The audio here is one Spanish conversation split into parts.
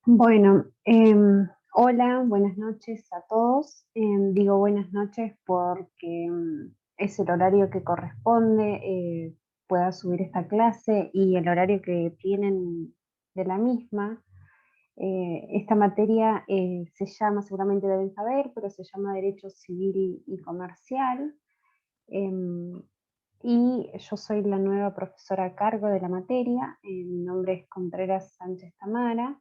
Bueno, hola, buenas noches a todos. Digo buenas noches porque es el horario que corresponde, pueda subir esta clase y el horario que tienen de la misma. Esta materia se llama, seguramente deben saber, pero se llama Derecho Civil y Comercial. em, y yo soy la nueva profesora a cargo de la materia. Mi nombre es Contreras Sánchez Tamara.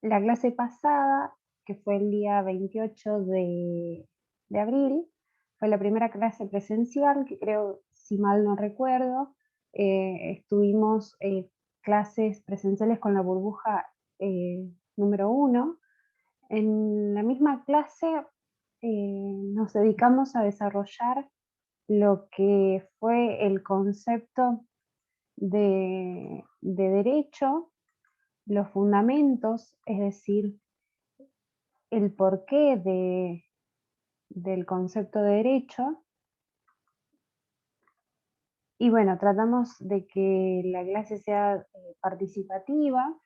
La clase pasada, que fue el día 28 de abril, fue la primera clase presencial, que creo, si mal no recuerdo, estuvimos clases presenciales con la burbuja número uno. En la misma clase nos dedicamos a desarrollar lo que fue el concepto de derecho, los fundamentos, es decir, el porqué del concepto de derecho. Y bueno, tratamos de que la clase sea participativa,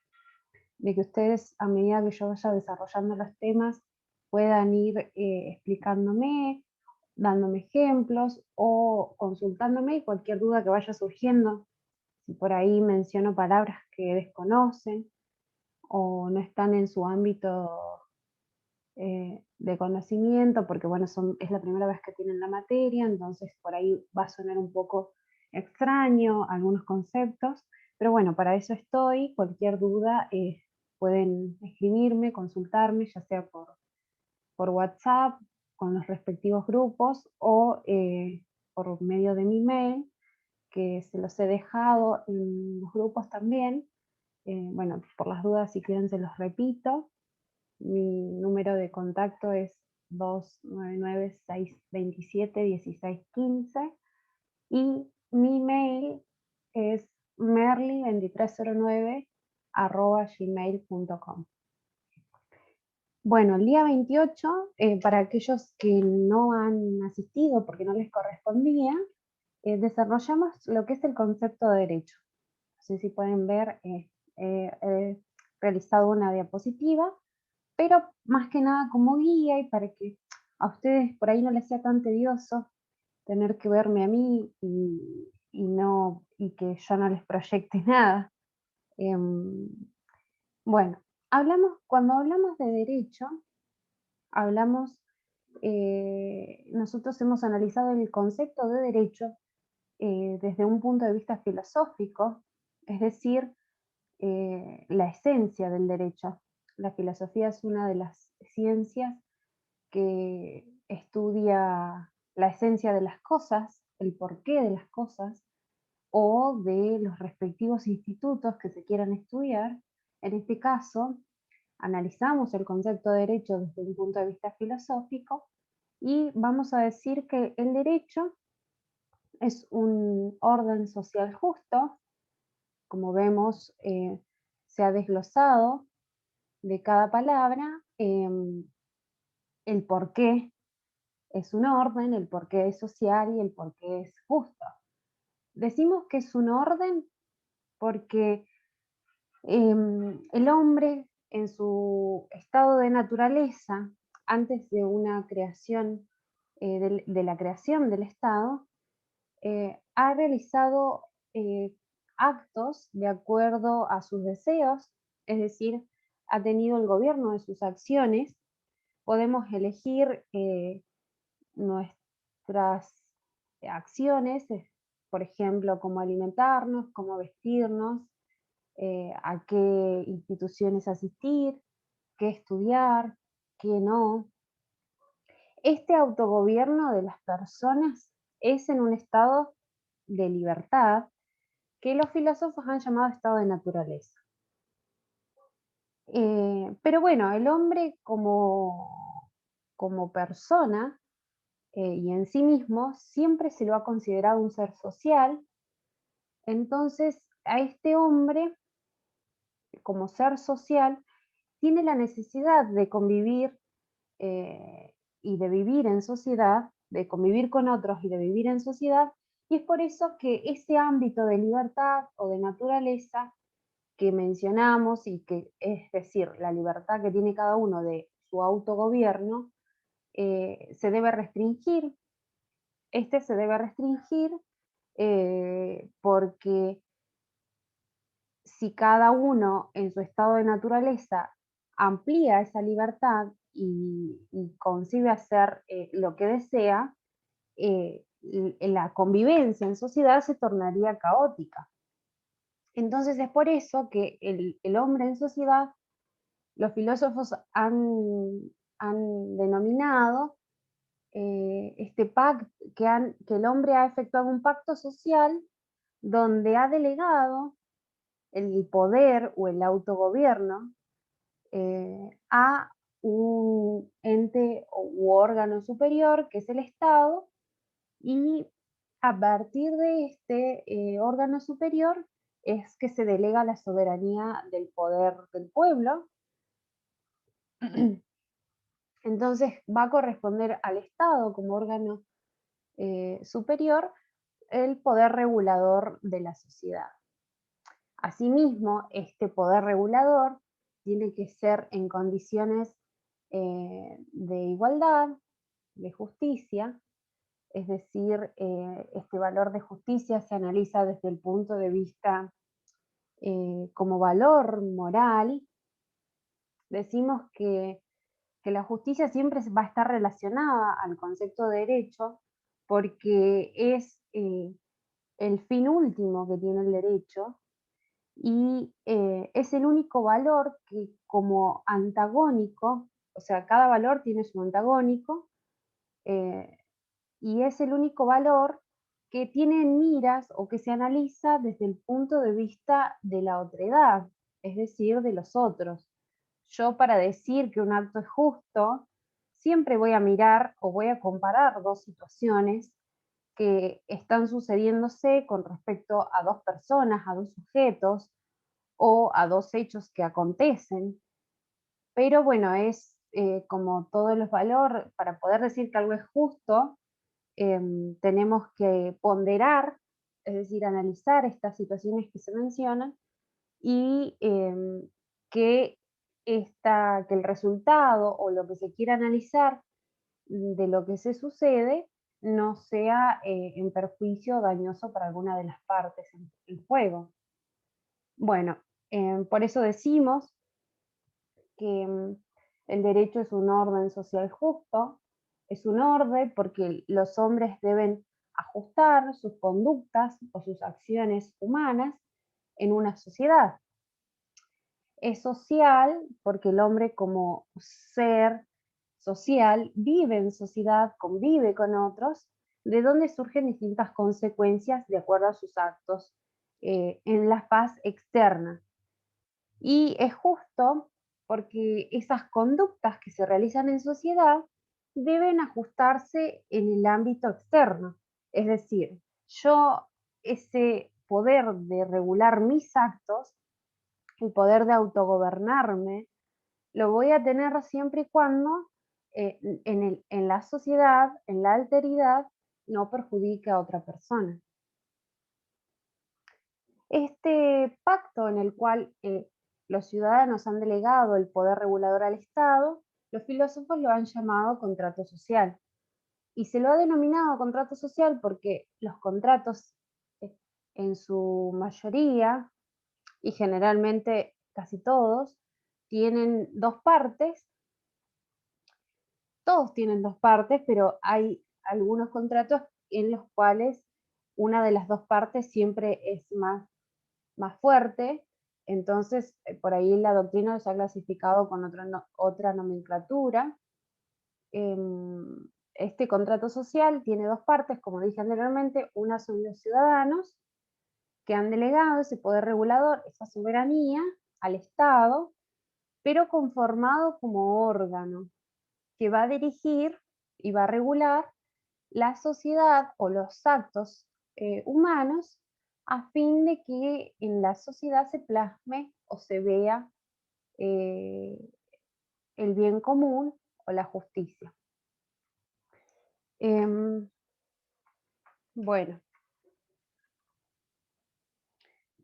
de que ustedes, a medida que yo vaya desarrollando los temas, puedan ir explicándome, dándome ejemplos o consultándome cualquier duda que vaya surgiendo. Si por ahí menciono palabras que desconocen o no están en su ámbito de conocimiento, porque bueno, es la primera vez que tienen la materia, entonces por ahí va a sonar un poco extraño algunos conceptos, pero bueno, para eso estoy. Cualquier duda pueden escribirme, consultarme, ya sea por WhatsApp, con los respectivos grupos o por medio de mi mail, que se los he dejado en los grupos también. Bueno, por las dudas, si quieren, se los repito. Mi número de contacto es 299-627-1615 y mi mail es merly2309@gmail.com. Bueno, el día 28, para aquellos que no han asistido porque no les correspondía, desarrollamos lo que es el concepto de derecho. No sé si pueden ver, he realizado una diapositiva, pero más que nada como guía y para que a ustedes por ahí no les sea tan tedioso tener que verme a mí y que yo no les proyecte nada. Em, bueno, cuando hablamos de derecho, hablamos, nosotros hemos analizado el concepto de derecho desde un punto de vista filosófico, es decir, la esencia del derecho. La filosofía es una de las ciencias que estudia la esencia de las cosas, el porqué de las cosas o de los respectivos institutos que se quieran estudiar. En este caso, analizamos el concepto de derecho desde un punto de vista filosófico y vamos a decir que el derecho es un orden social justo. Como vemos, se ha desglosado de cada palabra el porqué es un orden, el porqué es social y el porqué es justo. Decimos que es un orden porque el hombre en su estado de naturaleza, antes de una creación, de la creación del Estado, ha realizado actos de acuerdo a sus deseos, es decir, ha tenido el gobierno de sus acciones. Podemos elegir nuestras acciones, por ejemplo, cómo alimentarnos, cómo vestirnos, a qué instituciones asistir, qué estudiar, qué no. Este autogobierno de las personas es en un estado de libertad que los filósofos han llamado estado de naturaleza. Pero bueno, el hombre como persona y en sí mismo siempre se lo ha considerado un ser social. Entonces, a este hombre, como ser social, tiene la necesidad de convivir y de vivir en sociedad, de convivir con otros y de vivir en sociedad, y es por eso que ese ámbito de libertad o de naturaleza que mencionamos y que, es decir, la libertad que tiene cada uno de su autogobierno, se debe restringir. Este se debe restringir porque si cada uno en su estado de naturaleza amplía esa libertad y concibe hacer lo que desea, la convivencia en sociedad se tornaría caótica. Entonces es por eso que el hombre en sociedad, los filósofos han denominado este pacto, que el hombre ha efectuado un pacto social donde ha delegado el poder o el autogobierno a un ente u órgano superior que es el Estado, y a partir de este órgano superior es que se delega la soberanía del poder del pueblo. Entonces va a corresponder al Estado como órgano superior el poder regulador de la sociedad. Asimismo, este poder regulador tiene que ser en condiciones de igualdad, de justicia, es decir, este valor de justicia se analiza desde el punto de vista como valor moral. Decimos que la justicia siempre va a estar relacionada al concepto de derecho porque es el fin último que tiene el derecho y es el único valor que como antagónico, o sea, cada valor tiene su antagónico, eh, y es el único valor que tiene en miras o que se analiza desde el punto de vista de la otredad, es decir, de los otros. Yo, para decir que un acto es justo, siempre voy a mirar o voy a comparar dos situaciones que están sucediéndose con respecto a dos personas, a dos sujetos o a dos hechos que acontecen. Pero bueno, es como todos los valores, para poder decir que algo es justo, tenemos que ponderar, es decir, analizar estas situaciones que se mencionan y que, que el resultado o lo que se quiera analizar de lo que se sucede no sea en perjuicio o dañoso para alguna de las partes en juego. Bueno, por eso decimos que el derecho es un orden social justo, es un orden porque los hombres deben ajustar sus conductas o sus acciones humanas en una sociedad. Es social porque el hombre como ser social vive en sociedad, convive con otros, de donde surgen distintas consecuencias de acuerdo a sus actos en la faz externa. Y es justo porque esas conductas que se realizan en sociedad deben ajustarse en el ámbito externo. Es decir, yo ese poder de regular mis actos, el poder de autogobernarme, lo voy a tener siempre y cuando en la sociedad, en la alteridad, no perjudique a otra persona. Este pacto en el cual los ciudadanos han delegado el poder regulador al Estado, los filósofos lo han llamado contrato social. Y se lo ha denominado contrato social porque los contratos, eh, en su mayoría, y generalmente casi todos, tienen dos partes. Todos tienen dos partes, pero hay algunos contratos en los cuales una de las dos partes siempre es más fuerte. Entonces, por ahí la doctrina los ha clasificado con otra nomenclatura. Este contrato social tiene dos partes, como dije anteriormente. Una son los ciudadanos, que han delegado ese poder regulador, esa soberanía al Estado, pero conformado como órgano que va a dirigir y va a regular la sociedad o los actos humanos a fin de que en la sociedad se plasme o se vea eh, el bien común o la justicia. Em, bueno,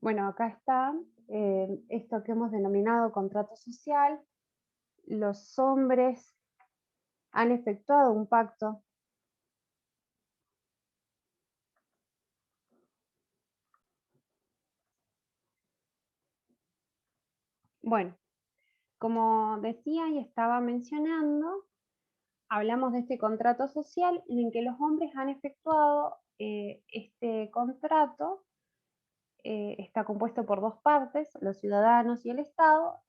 bueno, acá está. esto que hemos denominado contrato social. Los hombres han efectuado un pacto. Bueno, como decía y estaba mencionando, hablamos de este contrato social en el que los hombres han efectuado este contrato. Está compuesto por dos partes, los ciudadanos y el Estado,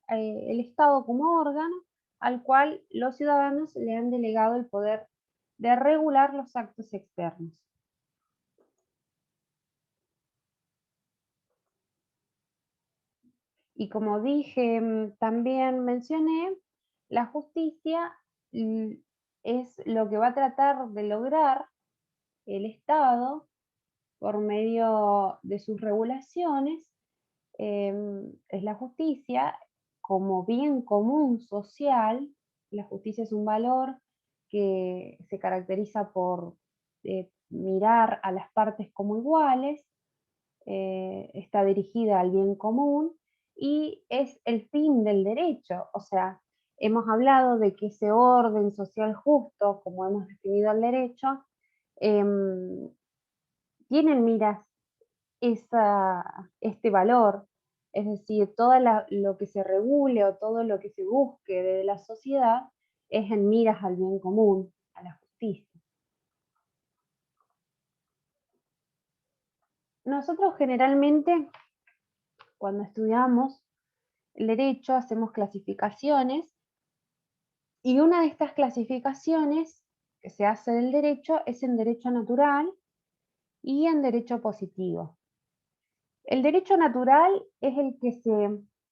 el Estado como órgano al cual los ciudadanos le han delegado el poder de regular los actos externos. Y como dije, también mencioné, la justicia mm, es lo que va a tratar de lograr el Estado por medio de sus regulaciones. Es la justicia como bien común social. La justicia es un valor que se caracteriza por mirar a las partes como iguales, está dirigida al bien común y es el fin del derecho. O sea, hemos hablado de que ese orden social justo, como hemos definido el derecho, em, tiene en miras este valor, es decir, lo que se regule o todo lo que se busque de la sociedad es en miras al bien común, a la justicia. Nosotros generalmente, cuando estudiamos el derecho, hacemos clasificaciones y una de estas clasificaciones que se hace del derecho es en derecho natural y en derecho positivo. El derecho natural es el que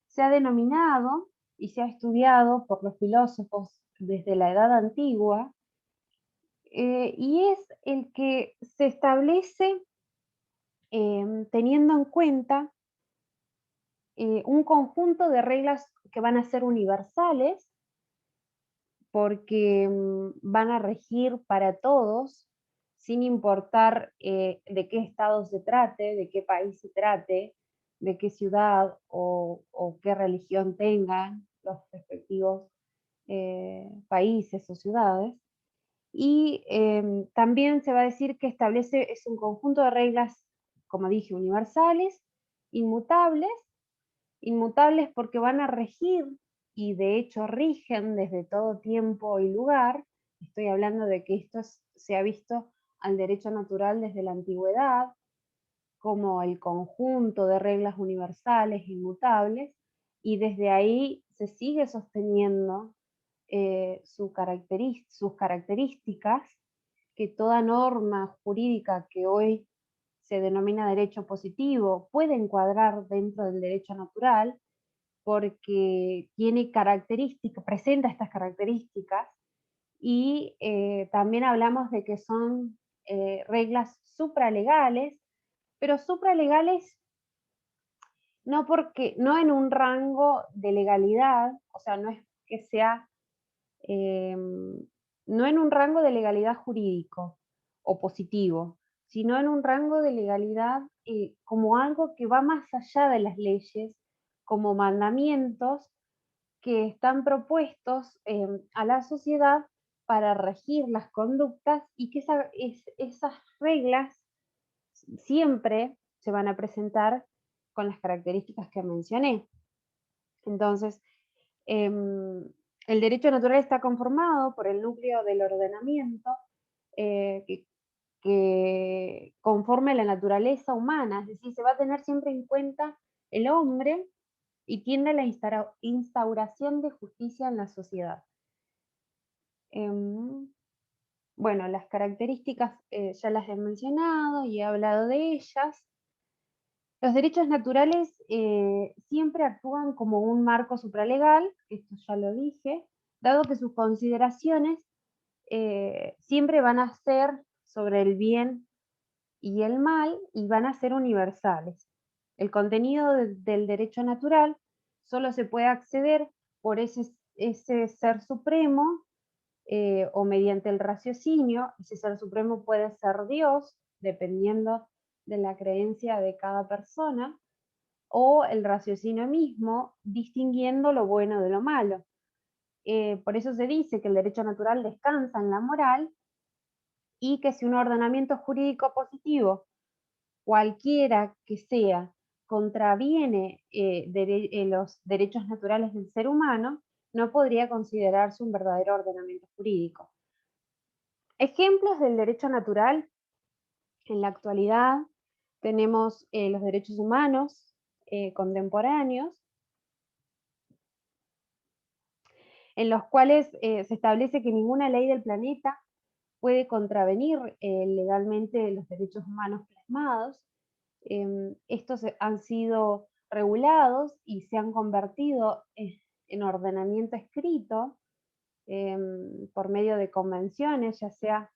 se ha denominado y se ha estudiado por los filósofos desde la edad antigua, y es el que se establece teniendo en cuenta un conjunto de reglas que van a ser universales porque van a regir para todos, sin importar de qué estado se trate, de qué país se trate, de qué ciudad o qué religión tengan los respectivos países o ciudades. Y también se va a decir que establece, es un conjunto de reglas, como dije, universales, inmutables, inmutables porque van a regir y de hecho rigen desde todo tiempo y lugar. Estoy hablando de que esto se ha visto al derecho natural desde la antigüedad como el conjunto de reglas universales inmutables, y desde ahí se sigue sosteniendo sus características, que toda norma jurídica que hoy se denomina derecho positivo puede encuadrar dentro del derecho natural, porque tiene características, presenta estas características, y también hablamos de que son reglas supralegales, pero supralegales no en un rango de legalidad, o sea, no es que sea, no en un rango de legalidad jurídico o positivo, sino en un rango de legalidad como algo que va más allá de las leyes, como mandamientos que están propuestos a la sociedad para regir las conductas, y que esas reglas siempre se van a presentar con las características que mencioné. Entonces, em, el derecho natural está conformado por el núcleo del ordenamiento que conforme la naturaleza humana, es decir, se va a tener siempre en cuenta el hombre y tiende a la instauración de justicia en la sociedad. Em, bueno, las características ya las he mencionado y he hablado de ellas. Los derechos naturales siempre actúan como un marco supralegal, esto ya lo dije, dado que sus consideraciones siempre van a ser sobre el bien y el mal y van a ser universales. El contenido del derecho natural solo se puede acceder por ese ser supremo o mediante el raciocinio. Ese ser supremo puede ser Dios, dependiendo de la creencia de cada persona, o el raciocinio mismo, distinguiendo lo bueno de lo malo. Por eso se dice que el derecho natural descansa en la moral y que si un ordenamiento jurídico positivo, cualquiera que sea, contraviene los derechos naturales del ser humano, no podría considerarse un verdadero ordenamiento jurídico. Ejemplos del derecho natural en la actualidad tenemos los derechos humanos contemporáneos, en los cuales se establece que ninguna ley del planeta puede contravenir legalmente los derechos humanos plasmados. Estos han sido regulados y se han convertido en ordenamiento escrito por medio de convenciones, ya sea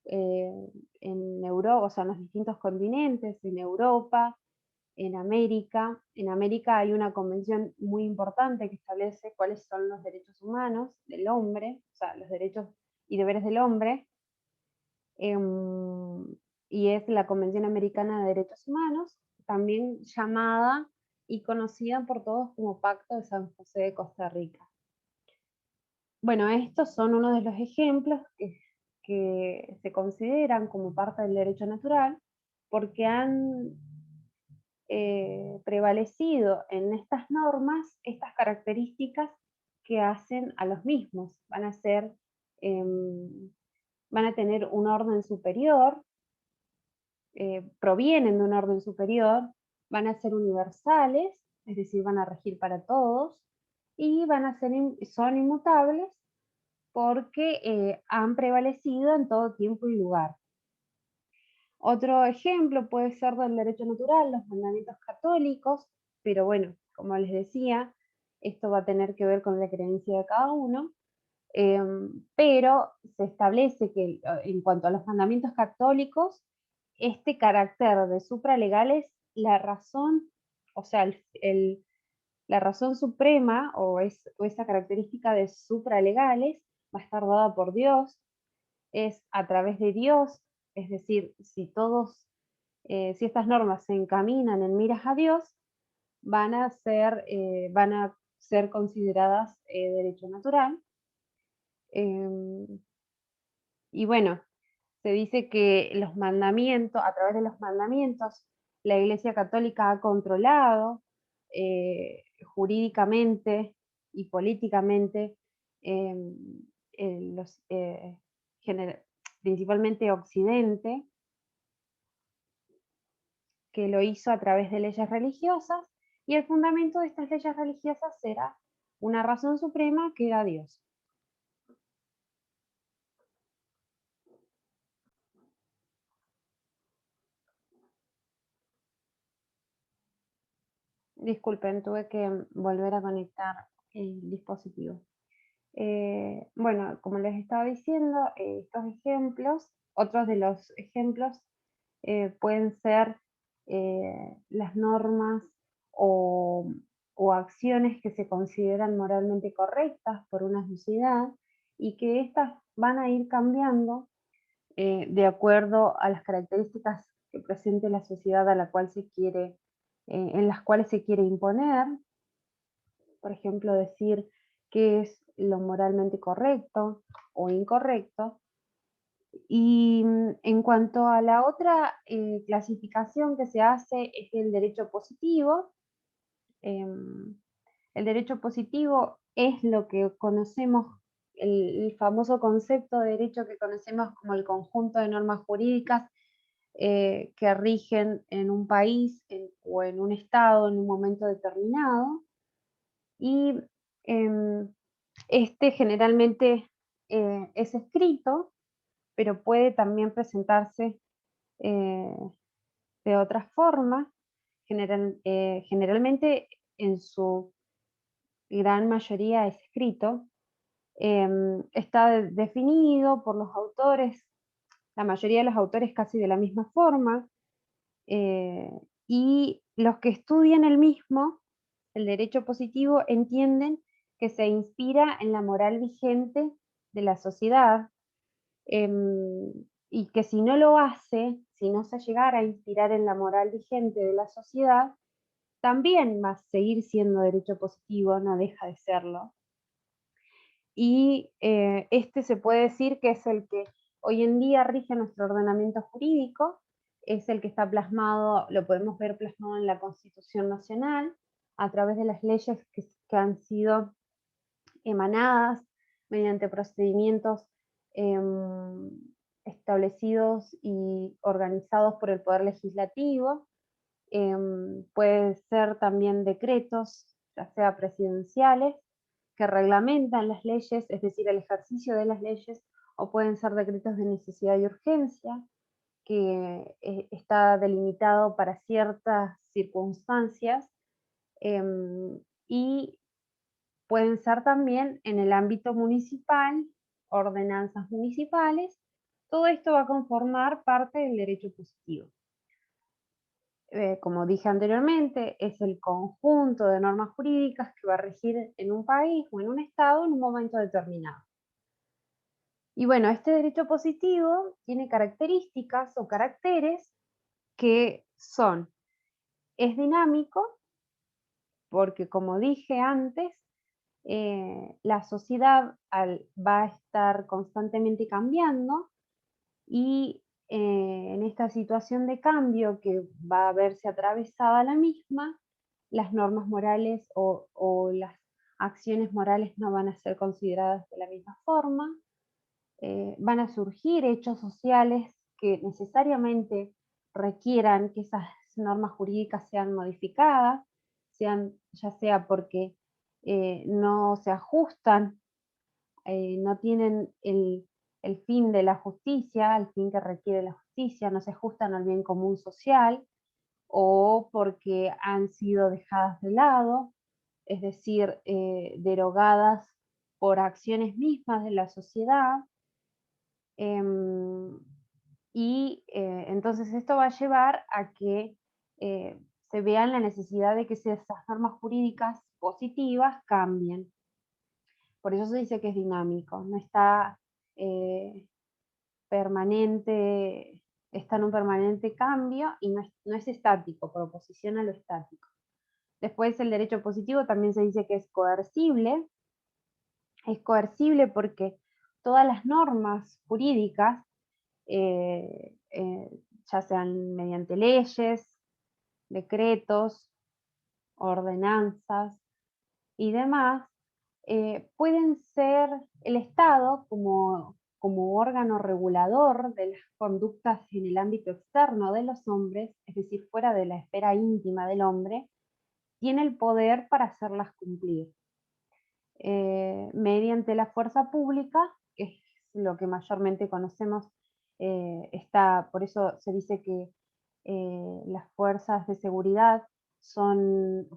en Europa, o sea, en los distintos continentes, en Europa, en América. En América hay una convención muy importante que establece cuáles son los derechos humanos del hombre, o sea, los derechos y deberes del hombre, y es la Convención Americana de Derechos Humanos, también llamada y conocida por todos como Pacto de San José de Costa Rica. Bueno, estos son uno de los ejemplos que se consideran como parte del derecho natural porque han prevalecido en estas normas estas características que hacen a los mismos. Van a ser, van a tener un orden superior, provienen de un orden superior, van a ser universales, es decir, van a regir para todos, y van a ser, son inmutables porque han prevalecido en todo tiempo y lugar. Otro ejemplo puede ser del derecho natural, los mandamientos católicos, pero bueno, como les decía, esto va a tener que ver con la creencia de cada uno, pero se establece que en cuanto a los mandamientos católicos, este carácter de supralegales, la razón, o sea, la razón suprema o esa característica de supralegales va a estar dada por Dios, es a través de Dios, es decir, si estas normas se encaminan en miras a Dios, van a ser consideradas derecho natural. Y bueno, se dice que los mandamientos, a través de los mandamientos, la Iglesia Católica ha controlado jurídicamente y políticamente eh, los, principalmente Occidente, que lo hizo a través de leyes religiosas, y el fundamento de estas leyes religiosas era una razón suprema que era Dios. Disculpen, tuve que volver a conectar el dispositivo. Bueno, como les estaba diciendo, estos ejemplos, otros de los ejemplos pueden ser las normas o, o acciones que se consideran moralmente correctas por una sociedad y que éstas van a ir cambiando de acuerdo a las características que presente la sociedad a la cual se quiere, en las cuales se quiere imponer. Por ejemplo, decir qué es lo moralmente correcto o incorrecto. Y en cuanto a la otra clasificación que se hace es el derecho positivo. El derecho positivo es lo que conocemos, el famoso concepto de derecho que conocemos como el conjunto de normas jurídicas que rigen en un país o en un estado en un momento determinado. Y este generalmente es escrito, pero puede también presentarse eh, de otra forma. Generalmente en su gran mayoría es escrito. Está definido por los autores, la mayoría de los autores casi de la misma forma, y los que estudian el mismo, el derecho positivo, entienden que se inspira en la moral vigente de la sociedad, y que si no lo hace, si no se llegara a inspirar en la moral vigente de la sociedad, también va a seguir siendo derecho positivo, no deja de serlo. Y este se puede decir que es el que hoy en día rige nuestro ordenamiento jurídico, es el que está plasmado, lo podemos ver plasmado en la Constitución Nacional, a través de las leyes que han sido emanadas mediante procedimientos em, establecidos y organizados por el Poder Legislativo. Puede ser también decretos, ya sea presidenciales, que reglamentan las leyes, es decir, el ejercicio de las leyes, o pueden ser decretos de necesidad y urgencia, que está delimitado para ciertas circunstancias, y pueden ser también en el ámbito municipal, ordenanzas municipales. Todo esto va a conformar parte del derecho positivo. Como dije anteriormente, es el conjunto de normas jurídicas que va a regir en un país o en un estado en un momento determinado. Y bueno, este derecho positivo tiene características o caracteres que son, es dinámico, porque como dije antes, la sociedad va a estar constantemente cambiando y en esta situación de cambio que va a verse atravesada la misma, las normas morales o las acciones morales no van a ser consideradas de la misma forma, van a surgir hechos sociales que necesariamente requieran que esas normas jurídicas sean modificadas, ya sea porque no se ajustan, no tienen el fin de la justicia, el fin que requiere la justicia, no se ajustan al bien común social, o porque han sido dejadas de lado, es decir, derogadas por acciones mismas de la sociedad. Em, y entonces esto va a llevar a que se vean la necesidad de que esas normas jurídicas positivas cambien. Por eso se dice que es dinámico, no está eh, permanente, está en un permanente cambio y no es estático, por oposición a lo estático. Después el derecho positivo también se dice que es coercible porque todas las normas jurídicas, eh, eh, ya sean mediante leyes, decretos, ordenanzas y demás, pueden ser el Estado como órgano regulador de las conductas en el ámbito externo de los hombres, es decir, fuera de la esfera íntima del hombre, tiene el poder para hacerlas cumplir. Mediante la fuerza pública, que es lo que mayormente conocemos, por eso se dice que las fuerzas de seguridad son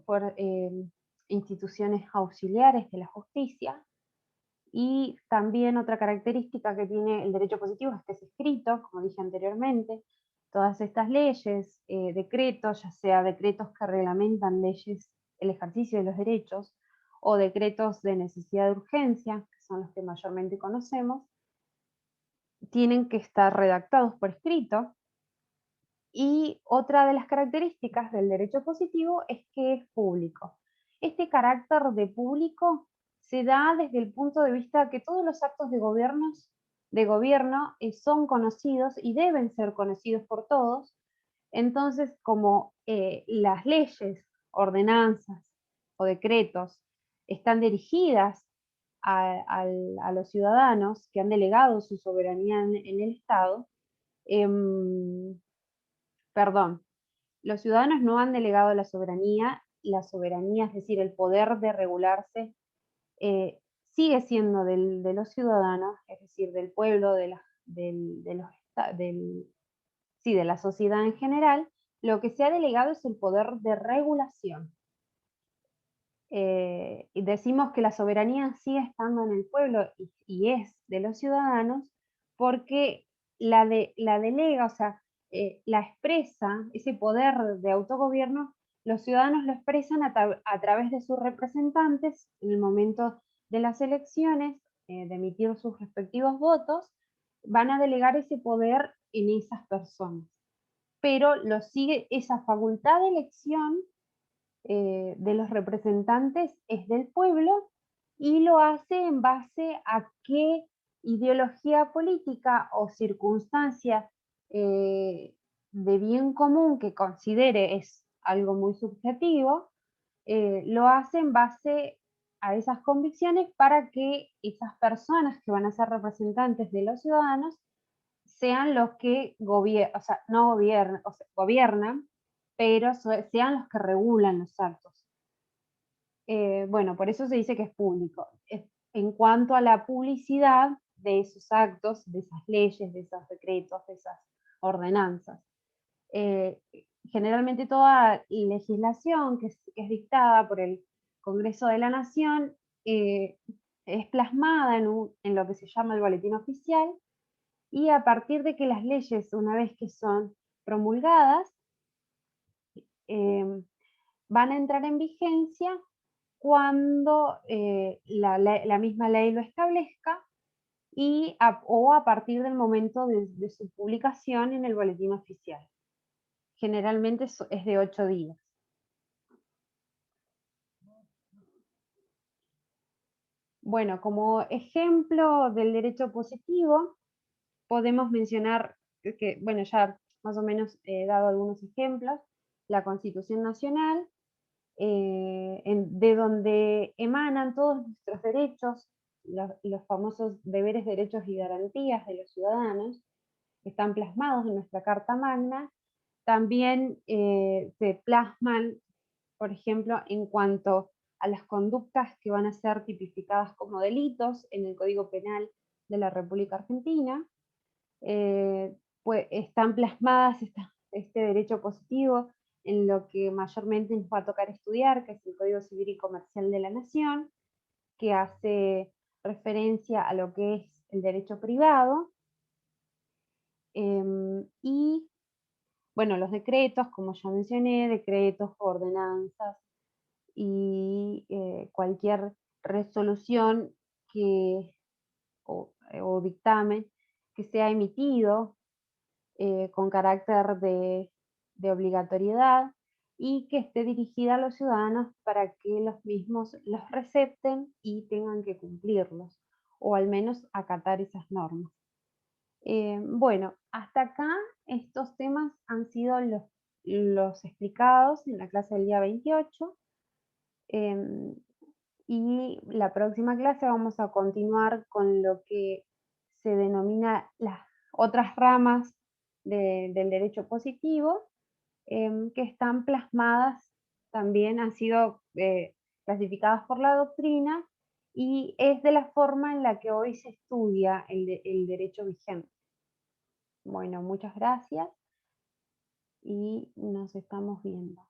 instituciones auxiliares de la justicia. Y también otra característica que tiene el derecho positivo es que es escrito, como dije anteriormente. Todas estas leyes, decretos, ya sea decretos que reglamentan leyes, el ejercicio de los derechos, o decretos de necesidad de urgencia, que son los que mayormente conocemos, tienen que estar redactados por escrito. Y otra de las características del derecho positivo es que es público. Este carácter de público se da desde el punto de vista que todos los actos de gobierno son conocidos y deben ser conocidos por todos. Entonces, como las leyes, ordenanzas o decretos están dirigidas a los ciudadanos que han delegado su soberanía en el Estado, em, perdón, los ciudadanos no han delegado la soberanía, es decir, el poder de regularse, sigue siendo de los ciudadanos, es decir, del pueblo, sí, de la sociedad en general. Lo que se ha delegado es el poder de regulación. Y decimos que la soberanía sigue estando en el pueblo y es de los ciudadanos porque la delega, o sea, la expresa, ese poder de autogobierno, los ciudadanos lo expresan a través de sus representantes en el momento de las elecciones, de emitir sus respectivos votos, van a delegar ese poder en esas personas. Pero lo sigue esa facultad de elección, de los representantes es del pueblo y lo hace en base a qué ideología política o circunstancia eh, de bien común que considere es algo muy subjetivo, lo hace en base a esas convicciones para que esas personas que van a ser representantes de los ciudadanos sean los que gobiernan, o sea, no gobiernan, o sea, gobiernan, pero sean los que regulan los actos. Bueno, por eso se dice que es público. En cuanto a la publicidad de esos actos, de esas leyes, de esos decretos, de esas ordenanzas. Eh, Generalmente toda legislación que es dictada por el Congreso de la Nación es plasmada en lo que se llama el boletín oficial, y a partir de que las leyes, una vez que son promulgadas, eh, van a entrar en vigencia cuando la misma ley lo establezca o a partir del momento de su publicación en el boletín oficial. Generalmente es de 8 días. Bueno, como ejemplo del derecho positivo, podemos mencionar que, bueno, ya más o menos he dado algunos ejemplos, la Constitución Nacional, de donde emanan todos nuestros derechos, los famosos deberes, derechos y garantías de los ciudadanos, que están plasmados en nuestra Carta Magna. También se plasman, por ejemplo, en cuanto a las conductas que van a ser tipificadas como delitos en el Código Penal de la República Argentina. Pues están plasmadas este derecho positivo en lo que mayormente nos va a tocar estudiar, que es el Código Civil y Comercial de la Nación, que hace referencia a lo que es el derecho privado. Y bueno, los decretos, como ya mencioné, decretos, ordenanzas y cualquier resolución o dictamen que sea emitido con carácter de obligatoriedad y que esté dirigida a los ciudadanos para que los mismos los recepten y tengan que cumplirlos, o al menos acatar esas normas. Bueno, hasta acá estos temas han sido los explicados en la clase del día 28. em, y la próxima clase vamos a continuar con lo que se denomina las otras ramas del derecho positivo, que están plasmadas, también han sido clasificadas por la doctrina, y es de la forma en la que hoy se estudia el derecho vigente. Bueno, muchas gracias y nos estamos viendo.